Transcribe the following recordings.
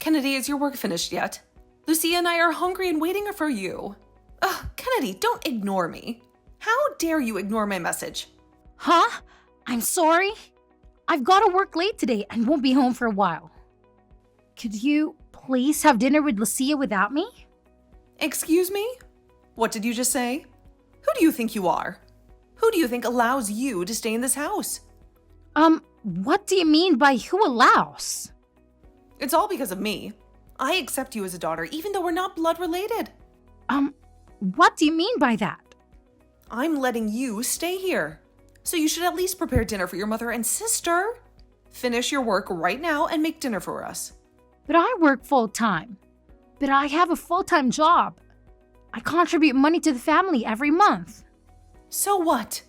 Kennedy, is your work finished yet? Lucia and I are hungry and waiting for you. Ugh, Kennedy, don't ignore me. How dare you ignore my message? Huh? I'm sorry. I've got to work late today and won't be home for a while. Could you please have dinner with Lucia without me? Excuse me? What did you just say? Who do you think you are? Who do you think allows you to stay in this house? What do you mean by who allows? It's all because of me. I accept you as a daughter even though we're not blood related. What do you mean by that? I'm letting you stay here. So you should at least prepare dinner for your mother and sister. Finish your work right now and make dinner for us. But I work full-time. But I have a full-time job. I contribute money to the family every month. So what?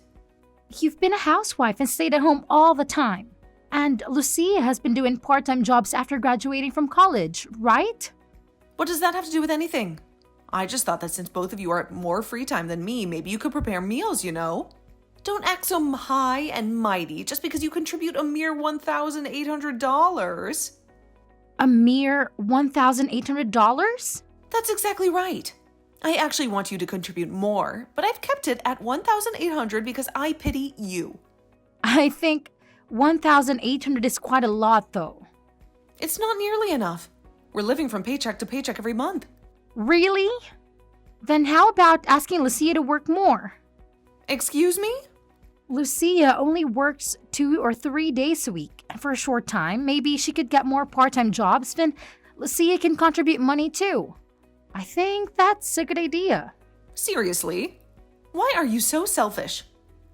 You've been a housewife and stayed at home all the time. And Lucia has been doing part-time jobs after graduating from college, right? What does that have to do with anything? I just thought that since both of you are at more free time than me, maybe you could prepare meals, you know? Don't act so high and mighty just because you contribute a mere $1,800. A mere $1,800? That's exactly right. I actually want you to contribute more, but I've kept it at $1,800 because I pity you. I think $1,800 is quite a lot, though. It's not nearly enough. We're living from paycheck to paycheck every month. Really? Then how about asking Lucia to work more? Excuse me? Lucia only works 2 or 3 days a week, and for a short time, maybe she could get more part-time jobs, then Lucia can contribute money too. I think that's a good idea. Seriously? Why are you so selfish?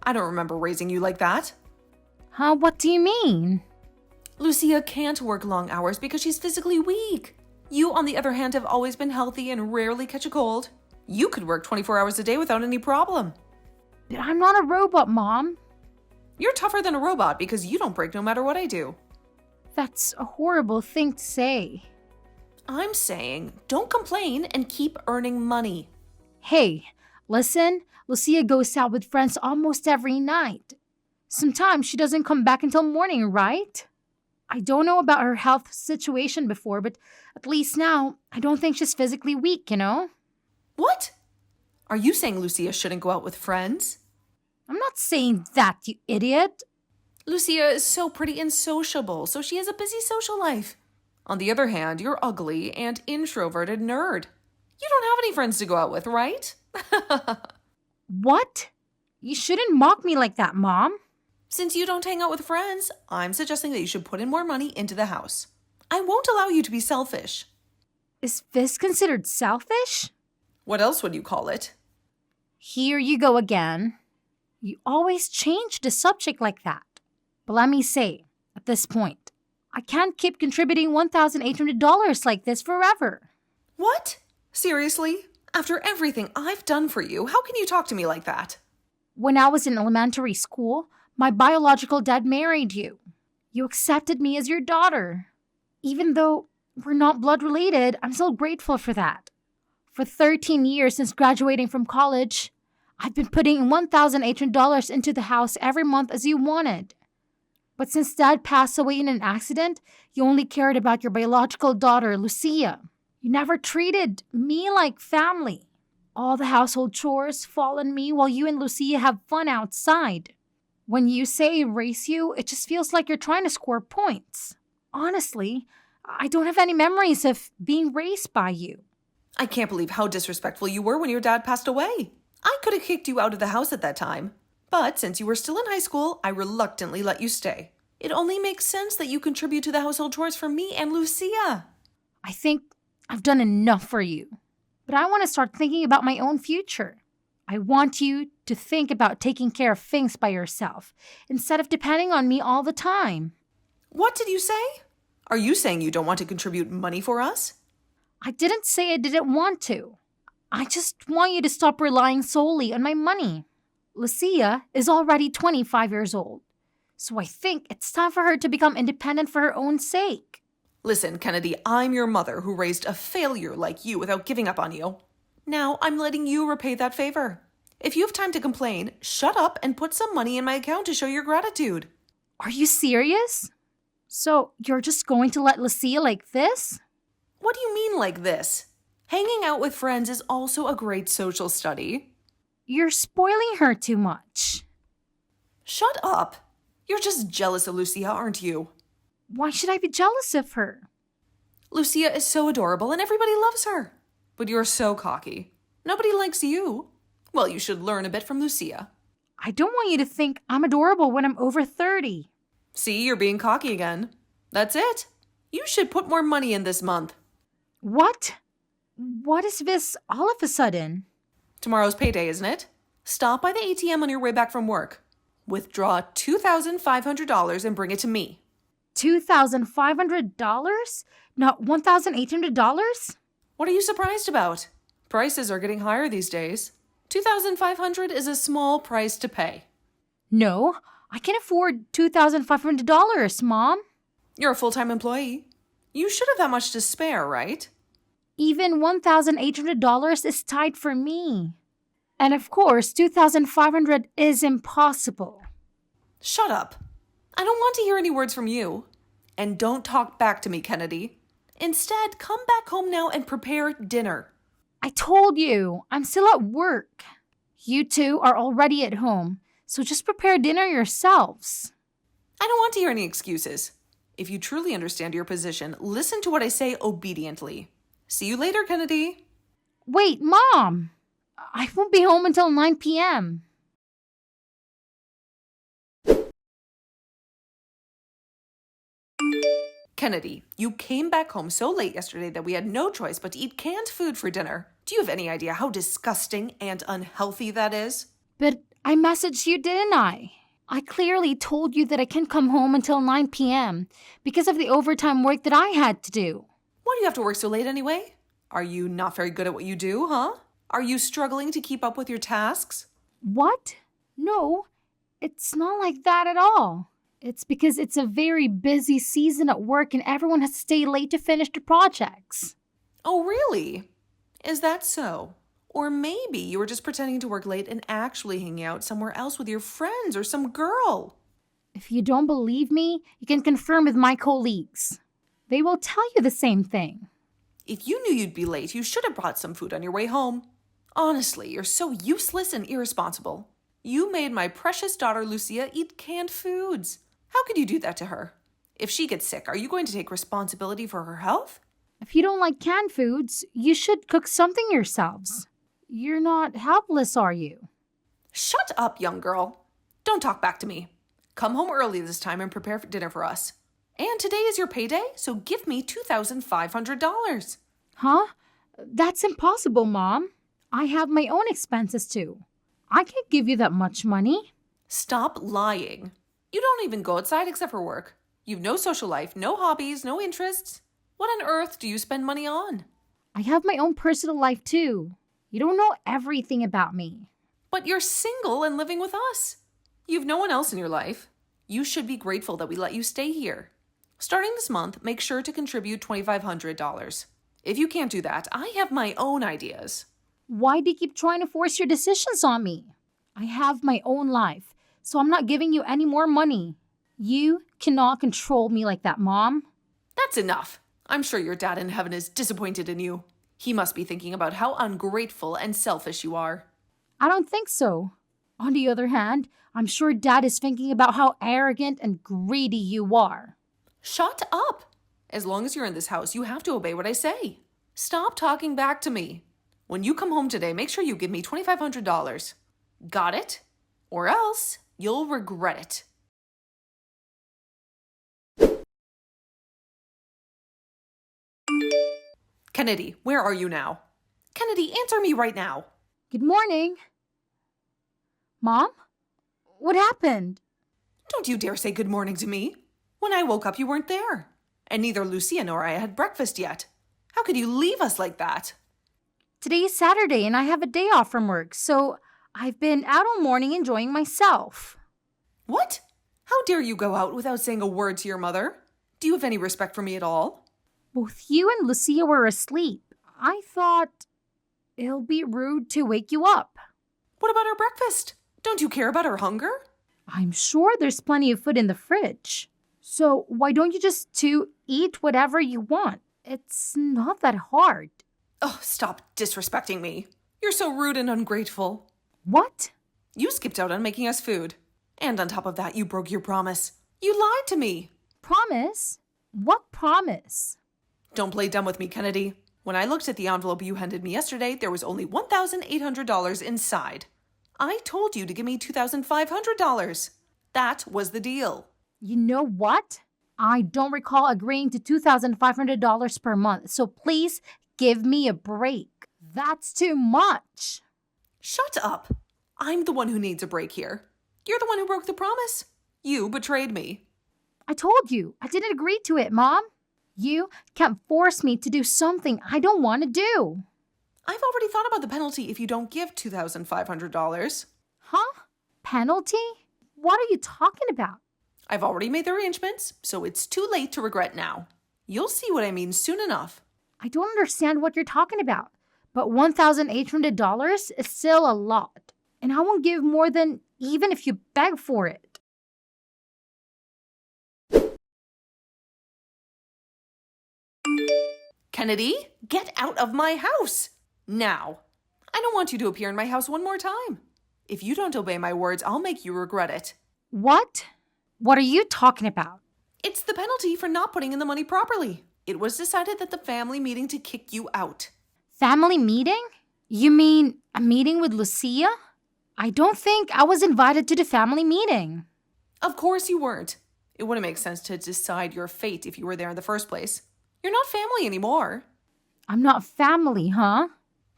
I don't remember raising you like that. Huh? What do you mean? Lucia can't work long hours because she's physically weak. You, on the other hand, have always been healthy and rarely catch a cold. You could work 24 hours a day without any problem. But I'm not a robot, Mom. You're tougher than a robot because you don't break no matter what I do. That's a horrible thing to say. I'm saying, don't complain and keep earning money. Hey, listen, Lucia goes out with friends almost every night. Sometimes she doesn't come back until morning, right? I don't know about her health situation before, but at least now, I don't think she's physically weak, you know? What? Are you saying Lucia shouldn't go out with friends? I'm not saying that, you idiot. Lucia is so pretty and sociable, so she has a busy social life. On the other hand, you're ugly and introverted nerd. You don't have any friends to go out with, right? What? You shouldn't mock me like that, Mom. Since you don't hang out with friends, I'm suggesting that you should put in more money into the house. I won't allow you to be selfish. Is this considered selfish? What else would you call it? Here you go again. You always change the subject like that. But let me say, at this point, I can't keep contributing $1,800 like this forever. What? Seriously? After everything I've done for you, how can you talk to me like that? When I was in elementary school, my biological dad married you. You accepted me as your daughter. Even though we're not blood related, I'm still grateful for that. For 13 years since graduating from college, I've been putting $1,800 into the house every month as you wanted. But since Dad passed away in an accident, you only cared about your biological daughter, Lucia. You never treated me like family. All the household chores fall on me while you and Lucia have fun outside. When you say raise you, it just feels like you're trying to score points. Honestly, I don't have any memories of being raised by you. I can't believe how disrespectful you were when your dad passed away. I could have kicked you out of the house at that time. But since you were still in high school, I reluctantly let you stay. It only makes sense that you contribute to the household chores for me and Lucia. I think I've done enough for you. But I want to start thinking about my own future. I want you to think about taking care of things by yourself instead of depending on me all the time. What did you say? Are you saying you don't want to contribute money for us? I didn't say I didn't want to. I just want you to stop relying solely on my money. Lucia is already 25 years old, so I think it's time for her to become independent for her own sake. Listen, Kennedy, I'm your mother who raised a failure like you without giving up on you. Now I'm letting you repay that favor. If you have time to complain, shut up and put some money in my account to show your gratitude. Are you serious? So you're just going to let Lucia like this? What do you mean like this? Hanging out with friends is also a great social study. You're spoiling her too much. Shut up. You're just jealous of Lucia, aren't you? Why should I be jealous of her? Lucia is so adorable and everybody loves her. But you're so cocky. Nobody likes you. Well, you should learn a bit from Lucia. I don't want you to think I'm adorable when I'm over 30. See, you're being cocky again. That's it. You should put more money in this month. What? What is this all of a sudden? Tomorrow's payday, isn't it? Stop by the ATM on your way back from work. Withdraw $2,500 and bring it to me. $2,500? Not $1,800? What are you surprised about? Prices are getting higher these days. $2,500 is a small price to pay. No, I can afford $2,500, Mom. You're a full-time employee. You should have that much to spare, right? Even $1,800 is tight for me. And of course, $2,500 is impossible. Shut up. I don't want to hear any words from you. And don't talk back to me, Kennedy. Instead, come back home now and prepare dinner. I told you, I'm still at work. You two are already at home, so just prepare dinner yourselves. I don't want to hear any excuses. If you truly understand your position, listen to what I say obediently. See you later, Kennedy. Wait, Mom! I won't be home until 9 p.m. Kennedy, you came back home so late yesterday that we had no choice but to eat canned food for dinner. Do you have any idea how disgusting and unhealthy that is? But I messaged you, didn't I? I clearly told you that I can't come home until 9 p.m. because of the overtime work that I had to do. Why do you have to work so late anyway? Are you not very good at what you do, huh? Are you struggling to keep up with your tasks? What? No, it's not like that at all. It's because it's a very busy season at work and everyone has to stay late to finish the projects. Oh, really? Is that so? Or maybe you were just pretending to work late and actually hanging out somewhere else with your friends or some girl. If you don't believe me, you can confirm with my colleagues. They will tell you the same thing. If you knew you'd be late, you should have brought some food on your way home. Honestly, you're so useless and irresponsible. You made my precious daughter Lucia eat canned foods. How could you do that to her? If she gets sick, are you going to take responsibility for her health? If you don't like canned foods, you should cook something yourselves. You're not helpless, are you? Shut up, young girl. Don't talk back to me. Come home early this time and prepare for dinner for us. And today is your payday, so give me $2,500. Huh? That's impossible, Mom. I have my own expenses too. I can't give you that much money. Stop lying. You don't even go outside except for work. You've no social life, no hobbies, no interests. What on earth do you spend money on? I have my own personal life too. You don't know everything about me. But you're single and living with us. You've no one else in your life. You should be grateful that we let you stay here. Starting this month, make sure to contribute $2,500. If you can't do that, I have my own ideas. Why do you keep trying to force your decisions on me? I have my own life, so I'm not giving you any more money. You cannot control me like that, Mom. That's enough. I'm sure your dad in heaven is disappointed in you. He must be thinking about how ungrateful and selfish you are. I don't think so. On the other hand, I'm sure Dad is thinking about how arrogant and greedy you are. Shut up! As long as you're in this house, you have to obey what I say. Stop talking back to me. When you come home today, make sure you give me $2,500. Got it? Or else you'll regret it. Kennedy, where are you now? Kennedy, answer me right now. Good morning. Mom? What happened? Don't you dare say good morning to me. When I woke up, you weren't there. And neither Lucia nor I had breakfast yet. How could you leave us like that? Today is Saturday and I have a day off from work, so I've been out all morning enjoying myself. What? How dare you go out without saying a word to your mother? Do you have any respect for me at all? Both you and Lucia were asleep. I thought it'll be rude to wake you up. What about our breakfast? Don't you care about our hunger? I'm sure there's plenty of food in the fridge. So why don't you just two eat whatever you want? It's not that hard. Oh, stop disrespecting me. You're so rude and ungrateful. What? You skipped out on making us food. And on top of that, you broke your promise. You lied to me. Promise? What promise? Don't play dumb with me, Kennedy. When I looked at the envelope you handed me yesterday, there was only $1,800 inside. I told you to give me $2,500. That was the deal. You know what? I don't recall agreeing to $2,500 per month, so please give me a break. That's too much. Shut up. I'm the one who needs a break here. You're the one who broke the promise. You betrayed me. I told you, I didn't agree to it, Mom. You can't force me to do something I don't want to do. I've already thought about the penalty if you don't give $2,500. Huh? Penalty? What are you talking about? I've already made the arrangements, so it's too late to regret now. You'll see what I mean soon enough. I don't understand what you're talking about, but $1,800 is still a lot, and I won't give more than even if you beg for it. Kennedy, get out of my house! Now. I don't want you to appear in my house one more time. If you don't obey my words, I'll make you regret it. What? What are you talking about? It's the penalty for not putting in the money properly. It was decided at the family meeting to kick you out. Family meeting? You mean a meeting with Lucia? I don't think I was invited to the family meeting. Of course you weren't. It wouldn't make sense to decide your fate if you were there in the first place. You're not family anymore. I'm not family, huh?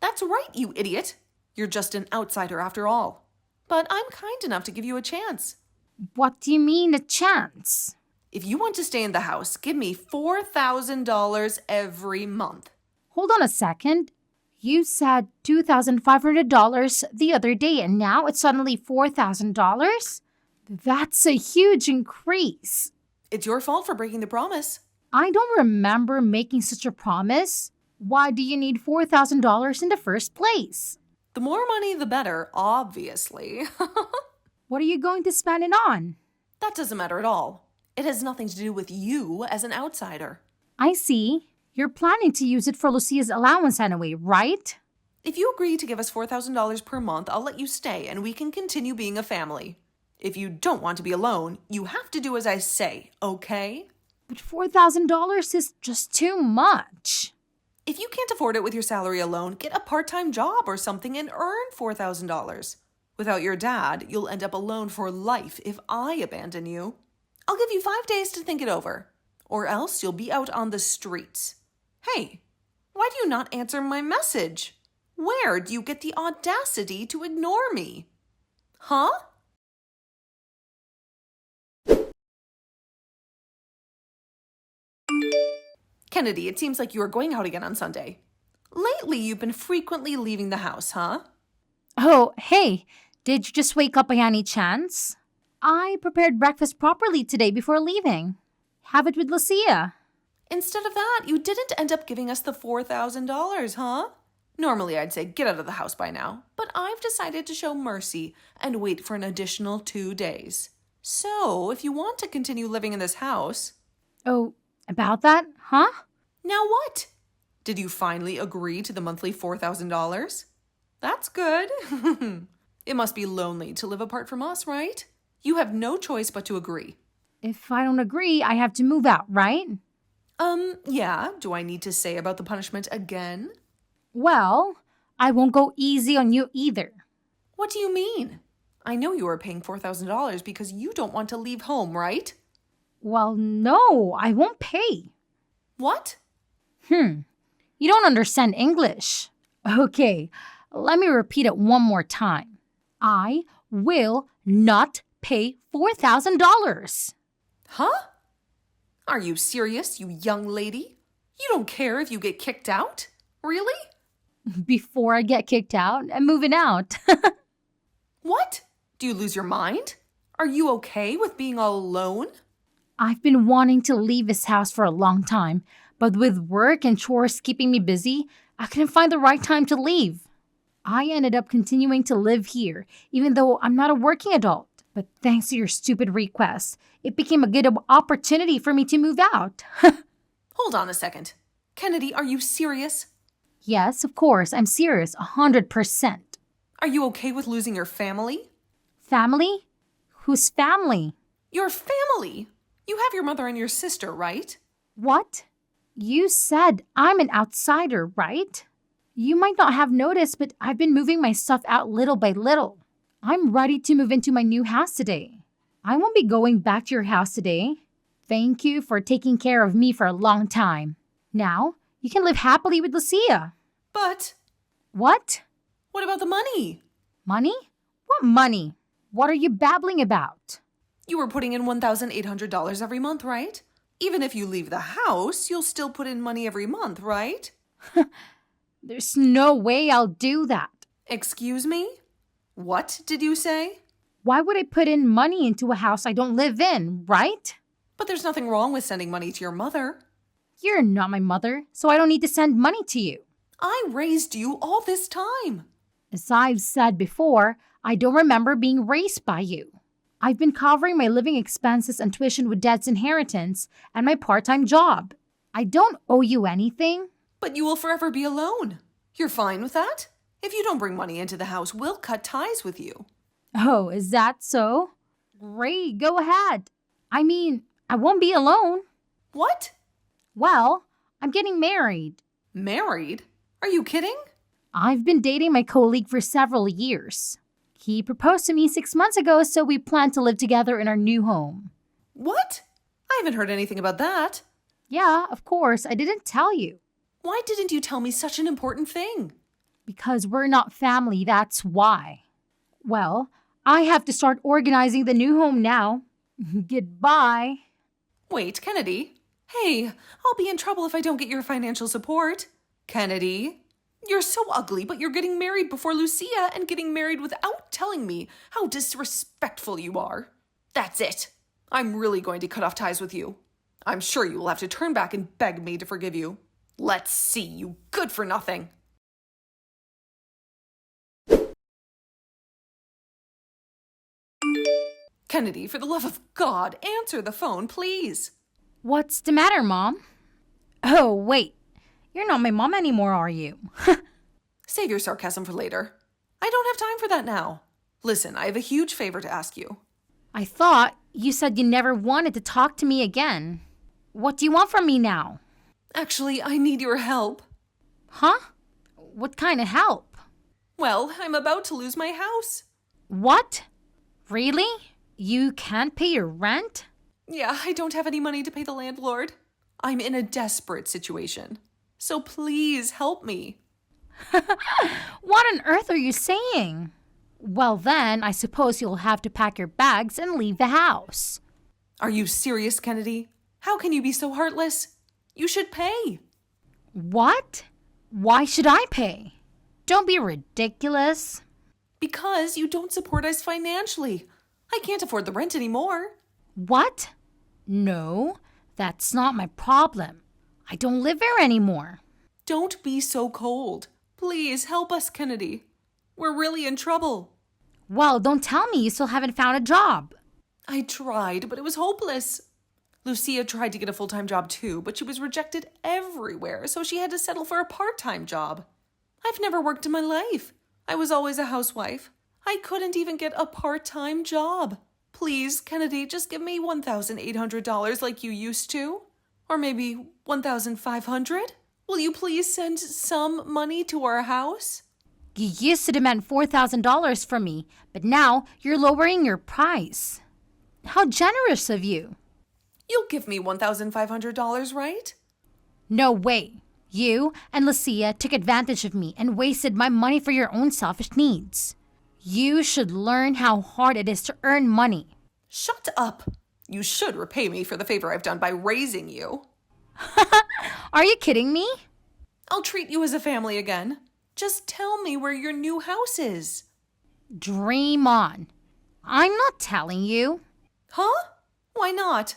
That's right, you idiot. You're just an outsider after all. But I'm kind enough to give you a chance. What do you mean, a chance? If you want to stay in the house, give me $4,000 every month. Hold on a second. You said $2,500 the other day, and now it's suddenly $4,000? That's a huge increase. It's your fault for breaking the promise. I don't remember making such a promise. Why do you need $4,000 in the first place? The more money, the better, obviously. What are you going to spend it on? That doesn't matter at all. It has nothing to do with you as an outsider. I see. You're planning to use it for Lucia's allowance anyway, right? If you agree to give us $4,000 per month, I'll let you stay and we can continue being a family. If you don't want to be alone, you have to do as I say, okay? But $4,000 is just too much. If you can't afford it with your salary alone, get a part-time job or something and earn $4,000. Without your dad, you'll end up alone for life if I abandon you. I'll give you 5 days to think it over, or else you'll be out on the streets. Hey, why do you not answer my message? Where do you get the audacity to ignore me? Huh? Kennedy, it seems like you are going out again on Sunday. Lately, you've been frequently leaving the house, huh? Oh, hey, did you just wake up by any chance? I prepared breakfast properly today before leaving. Have it with Lucia. Instead of that, you didn't end up giving us the $4,000, huh? Normally, I'd say get out of the house by now, but I've decided to show mercy and wait for an additional 2 days. So, if you want to continue living in this house... Oh, about that, huh? Now what? Did you finally agree to the monthly $4,000? That's good. It must be lonely to live apart from us, right? You have no choice but to agree. If I don't agree, I have to move out, right? Yeah. Do I need to say about the punishment again? Well, I won't go easy on you either. What do you mean? I know you are paying $4,000 because you don't want to leave home, right? Well, no, I won't pay. What? You don't understand English. Okay, let me repeat it one more time. I will not pay $4,000. Huh? Are you serious, you young lady? You don't care if you get kicked out? Really? Before I get kicked out, I'm moving out. What? Do you lose your mind? Are you okay with being all alone? I've been wanting to leave this house for a long time, but with work and chores keeping me busy, I couldn't find the right time to leave. I ended up continuing to live here, even though I'm not a working adult. But thanks to your stupid request, it became a good opportunity for me to move out. Hold on a second. Kennedy, are you serious? Yes, of course, I'm serious, 100%. Are you okay with losing your family? Family? Whose family? Your family! You have your mother and your sister, right? What? You said I'm an outsider, right? You might not have noticed, but I've been moving my stuff out little by little. I'm ready to move into my new house today. I won't be going back to your house today. Thank you for taking care of me for a long time. Now, you can live happily with Lucia. But What? what about the money? Money? What money? What are you babbling about? You were putting in $1,800 every month, right? Even if you leave the house, you'll still put in money every month, right? There's no way I'll do that. Excuse me? What did you say? Why would I put in money into a house I don't live in, right? But there's nothing wrong with sending money to your mother. You're not my mother, so I don't need to send money to you. I raised you all this time. As I've said before, I don't remember being raised by you. I've been covering my living expenses and tuition with Dad's inheritance and my part-time job. I don't owe you anything. But you will forever be alone. You're fine with that? If you don't bring money into the house, we'll cut ties with you. Oh, is that so? Great, go ahead. I mean, I won't be alone. What? Well, I'm getting married. Married? Are you kidding? I've been dating my colleague for several years. He proposed to me 6 months ago, so we plan to live together in our new home. What? I haven't heard anything about that. Yeah, of course, I didn't tell you. Why didn't you tell me such an important thing? Because we're not family, that's why. Well, I have to start organizing the new home now. Goodbye. Wait, Kennedy. Hey, I'll be in trouble if I don't get your financial support. Kennedy, you're so ugly, but you're getting married before Lucia and getting married without telling me how disrespectful you are. That's it. I'm really going to cut off ties with you. I'm sure you will have to turn back and beg me to forgive you. Let's see, you good for nothing. Kennedy, for the love of God, answer the phone, please. What's the matter, Mom? Oh, wait. You're not my mom anymore, are you? Save your sarcasm for later. I don't have time for that now. Listen, I have a huge favor to ask you. I thought you said you never wanted to talk to me again. What do you want from me now? Actually, I need your help. Huh? What kind of help? Well, I'm about to lose my house. What? Really? You can't pay your rent? Yeah, I don't have any money to pay the landlord. I'm in a desperate situation. So please help me. What on earth are you saying? Well, then, I suppose you'll have to pack your bags and leave the house. Are you serious, Kennedy? How can you be so heartless? You should pay. What? Why should I pay? Don't be ridiculous. Because you don't support us financially. I can't afford the rent anymore. What? No, that's not my problem. I don't live here anymore. Don't be so cold. Please help us, Kennedy. We're really in trouble. Well, don't tell me you still haven't found a job. I tried, but it was hopeless. Lucia tried to get a full-time job too, but she was rejected everywhere, so she had to settle for a part-time job. I've never worked in my life. I was always a housewife. I couldn't even get a part-time job. Please, Kennedy, just give me $1,800 like you used to. Or maybe $1,500? Will you please send some money to our house? You used to demand $4,000 from me, but now you're lowering your price. How generous of you. You'll give me $1,500, right? No way. You and Lucia took advantage of me and wasted my money for your own selfish needs. You should learn how hard it is to earn money. Shut up. You should repay me for the favor I've done by raising you. Are you kidding me? I'll treat you as a family again. Just tell me where your new house is. Dream on. I'm not telling you. Huh? Why not?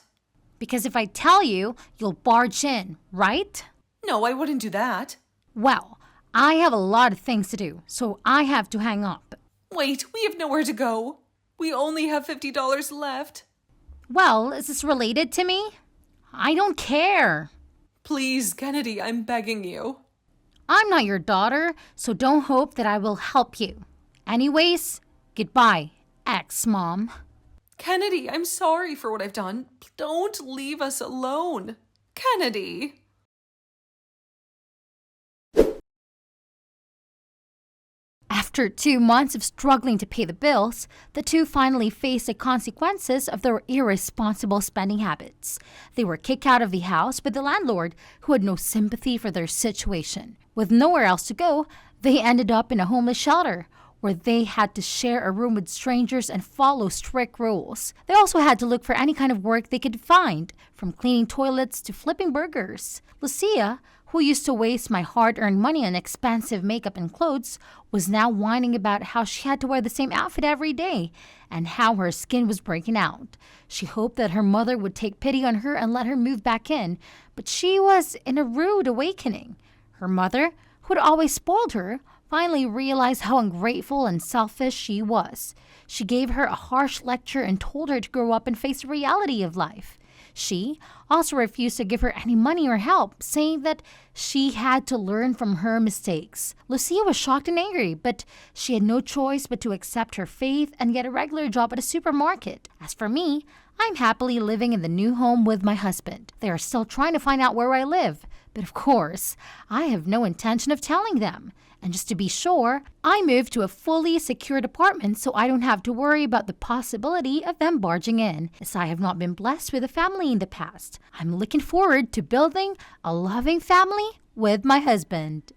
Because if I tell you, you'll barge in, right? No, I wouldn't do that. Well, I have a lot of things to do, so I have to hang up. Wait, we have nowhere to go. We only have $50 left. Well, is this related to me? I don't care. Please, Kennedy, I'm begging you. I'm not your daughter, so don't hope that I will help you. Anyways, goodbye, ex-mom. Kennedy, I'm sorry for what I've done. Don't leave us alone. Kennedy. After 2 months of struggling to pay the bills, the two finally faced the consequences of their irresponsible spending habits. They were kicked out of the house by the landlord, who had no sympathy for their situation. With nowhere else to go, they ended up in a homeless shelter, where they had to share a room with strangers and follow strict rules. They also had to look for any kind of work they could find, from cleaning toilets to flipping burgers. Lucia, who used to waste my hard-earned money on expensive makeup and clothes, was now whining about how she had to wear the same outfit every day and how her skin was breaking out. She hoped that her mother would take pity on her and let her move back in, but she was in a rude awakening. Her mother, who had always spoiled her, finally realized how ungrateful and selfish she was. She gave her a harsh lecture and told her to grow up and face the reality of life. She also refused to give her any money or help, saying that she had to learn from her mistakes. Lucia was shocked and angry, but she had no choice but to accept her fate and get a regular job at a supermarket. As for me, I'm happily living in the new home with my husband. They are still trying to find out where I live, but of course, I have no intention of telling them. And just to be sure, I moved to a fully secured apartment so I don't have to worry about the possibility of them barging in, as I have not been blessed with a family in the past. I'm looking forward to building a loving family with my husband.